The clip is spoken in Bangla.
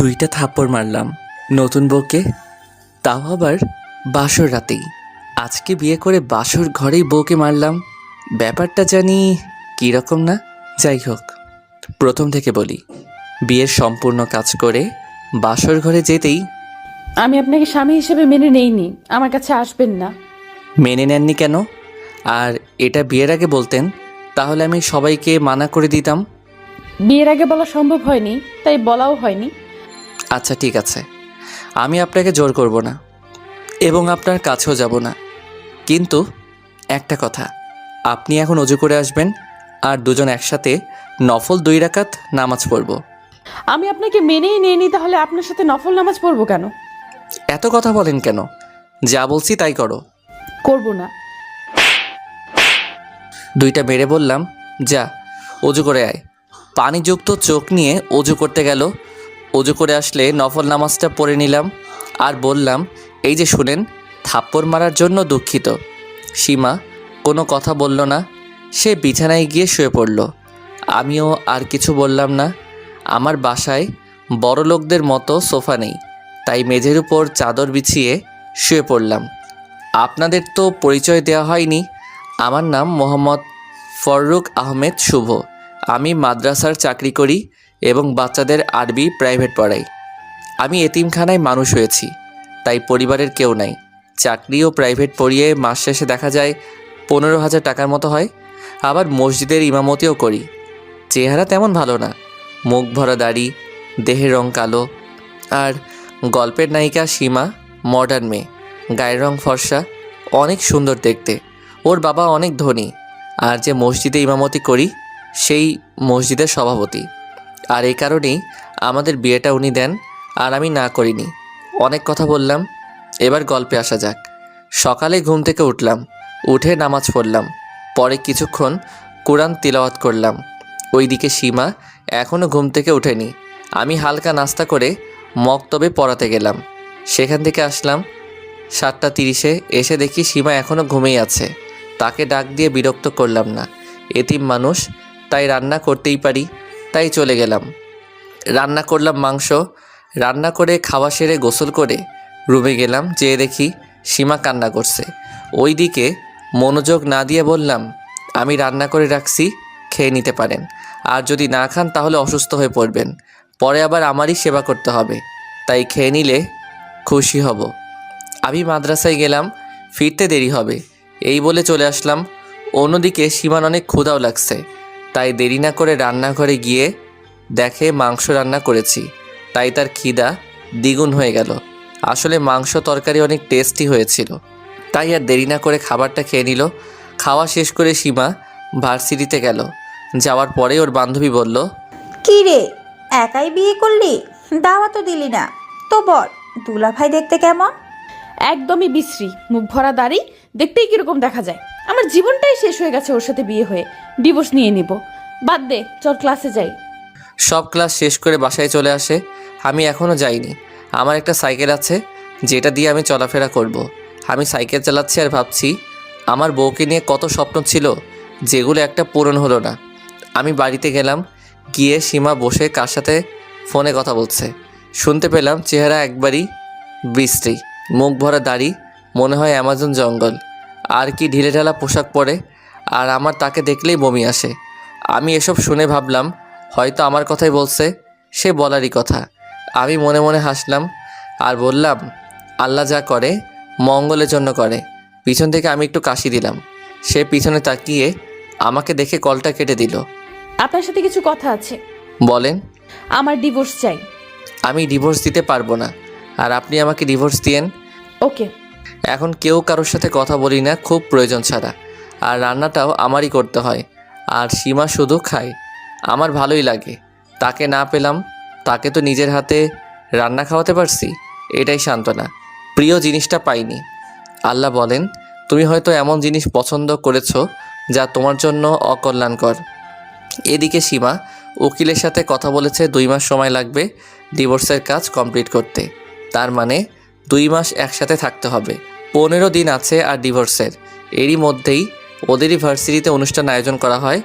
2টা থাপ্পড় মারলাম নতুন বউকে, তাও আবার বাসর রাতেই। আজকে বিয়ে করে বাসর ঘরেই বউকে মারলাম, ব্যাপারটা জানি কীরকম না। যাই হোক, প্রথম থেকে বলি, বিয়ের সম্পূর্ণ কাজ করে বাসর ঘরে যেতেই আমি আপনাকে স্বামী হিসেবে মেনে নেইনি, আমার কাছে আসবেন না। মেনে নেননি কেন? আর এটা বিয়ের আগে বলতেন, তাহলে আমি সবাইকে মানা করে দিতাম। বিয়ের আগে বলা সম্ভব হয়নি, তাই বলাও হয়নি। আচ্ছা ঠিক আছে, আমি আপনাকে জোর করব না এবং আপনার কাছেও যাব না, কিন্তু একটা কথা, আপনি এখন অজু করে আসবেন আর দুজন একসাথে নফল 2 রাকাত নামাজ পড়ব। আমি আপনাকে মেনেই নেইনি, তাহলে আপনার সাথে নফল নামাজ পড়বো কেন? এত কথা বলেন কেন? যা বলছি তাই করো। করব না। 2টা মেরে বললাম, যা অজু করে আয়। পানিযুক্ত চোখ নিয়ে অজু করতে গেল। অজু করে আসলে নফল নামাজটা পড়ে নিলাম আর বললাম, এই যে শুনেন, থাপ্পড় মারার জন্য দুঃখিত। সীমা কোনো কথা বলল না, সে বিছানায় গিয়ে শুয়ে পড়ল। আমিও আর কিছু বললাম না। আমার বাসায় বড় লোকদের মতো সোফা নেই, তাই মেঝের উপর চাদর বিছিয়ে শুয়ে পড়লাম। আপনাদের তো পরিচয় দেওয়া হয়নি। আমার নাম মোহাম্মদ ফররুক আহমেদ শুভ। আমি মাদ্রাসার চাকরি করি এবং বাচ্চাদের আরবি প্রাইভেট পড়াই। আমি এতিমখানায় মানুষ হয়েছি, তাই পরিবারের কেউ নাই। চাকরি ও প্রাইভেট পড়িয়ে মাস শেষে দেখা যায় 15,000 টাকার মতো হয়। আবার মসজিদের ইমামতিও করি। চেহারা তেমন ভালো না, মুখ ভরা দাড়ি, দেহের রং কালো। আর গল্পের নায়িকা সীমা মডার্ন মেয়ে, গায়ের রং ফর্সা, অনেক সুন্দর দেখতে। ওর বাবা অনেক ধনী, আর যে মসজিদে ইমামতি করি সেই মসজিদের সভাপতি। আর এই কারণেই আমাদের বিয়েটা উনি দেন আর আমি না করিনি। অনেক কথা বললাম, এবার গল্পে আসা যাক। সকালে ঘুম থেকে উঠলাম, উঠে নামাজ পড়লাম, পরে কিছুক্ষণ কোরআন তিলাওয়াত করলাম। ওইদিকে সীমা এখনও ঘুম থেকে ওঠেনি। আমি হালকা নাস্তা করে মক্তবে পড়াতে গেলাম। সেখান থেকে আসলাম 7:30-এ। এসে দেখি সীমা এখনও ঘুমিয়ে আছে। তাকে ডাক দিয়ে বিরক্ত করলাম না, এতিম মানুষ, তাই রান্না করতেই পারি, তাই চলে গেলাম। রান্না করলাম মাংস। রান্না করে খাওয়া সেরে গোসল করে রুমে গেলাম, যেয়ে দেখি সীমা কান্না করছে। ওইদিকে মনোযোগ না দিয়ে বললাম, আমি রান্না করে রাখছি, খেয়ে নিতে পারেন। আর যদি না খান তাহলে অসুস্থ হয়ে পড়বেন, পরে আবার আমারই সেবা করতে হবে, তাই খেয়ে নিলে খুশি হব। আমি মাদ্রাসায় গেলাম, ফিরতে দেরি হবে, এই বলে চলে আসলাম। অন্যদিকে সীমার অনেক ক্ষুধাও লাগছে, তাই দেরি না করে রান্নাঘরে গিয়ে দেখে মাংস রান্না করেছি, তাই তার খিদা দ্বিগুণ হয়ে গেল। আসলে মাংস তরকারি অনেক টেস্টি হয়েছিল, তাই আর দেরি না করে খাবারটা খেয়ে নিল। খাওয়া শেষ করে সীমা ভার্সিটিতে গেল। যাওয়ার পরে ওর বান্ধবী বলল, কি রে, একাই বিয়ে করলি? দাওয়া তো দিলি না। তো বল, দুলাভাই দেখতে কেমন? একদমই বিশ্রী, মুখ ভরা দাড়ি, দেখতেই কিরকম দেখা যায়। আমার জীবনটাই শেষ হয়ে গেছে ওর সাথে বিয়ে হয়ে। ডিভোর্স নিয়ে নিব। বাদ দে, চল ক্লাসে যাই। সব ক্লাস শেষ করে বাসায় চলে আসে। আমি এখনও যাইনি। আমার একটা সাইকেল আছে, যেটা দিয়ে আমি চলাফেরা করব। আমি সাইকেল চালাচ্ছি আর ভাবছি, আমার বউকে নিয়ে কত স্বপ্ন ছিল, যেগুলো একটা পূরণ হলো না। আমি বাড়িতে গেলাম, গিয়ে সীমা বসে কার সাথে ফোনে কথা বলছে। শুনতে পেলাম চেহারা একবারই বিশ্রী, মুখ ভরা দাড়ি, মনে হয় অ্যামাজন জঙ্গল, আর কি ঢিলেঢালা পোশাক পরে, আর আমার তাকে দেখলেই বমি আসে। আমি এসব শুনে ভাবলাম হয়তো আমার কথাই বলছে, সে বলারই কথা। আমি মনে মনে হাসলাম আর বললাম, আল্লাহ যা করে মঙ্গলের জন্য করে। পিছন থেকে আমি একটু কাশি দিলাম। সে পিছনে তাকিয়ে আমাকে দেখে কলটা কেটে দিল। আপনার সাথে কিছু কথা আছে। বলেন। আমার ডিভোর্স চাই। আমি ডিভোর্স দিতে পারবো না, আর আপনি আমাকে ডিভোর্স দিয়েন। ওকে। এখন কেউ কারোর সাথে কথা বলি না, খুব প্রয়োজন ছাড়া। আর রান্নাটাও আমারই করতে হয়, আর সীমা শুধু খায়। আমার ভালোই লাগে, তাকে না পেলাম, তাকে তো নিজের হাতে রান্না খাওয়াতে পারছি, এটাই সান্ত্বনা। প্রিয় জিনিসটা পাইনি। আল্লাহ বলেন, তুমি হয়তো এমন জিনিস পছন্দ করেছো যা তোমার জন্য অকল্যাণকর। এদিকে সীমা উকিলের সাথে কথা বলেছে 2 মাস সময় লাগবে ডিভোর্সের কাজ কমপ্লিট করতে। তার মানে 2 মাস একসাথে থাকতে হবে। 15 দিন আছে আর ডিভোর্সের। এরই মধ্যেই ওদেরই ভার্সিটিতে অনুষ্ঠান আয়োজন করা হয়।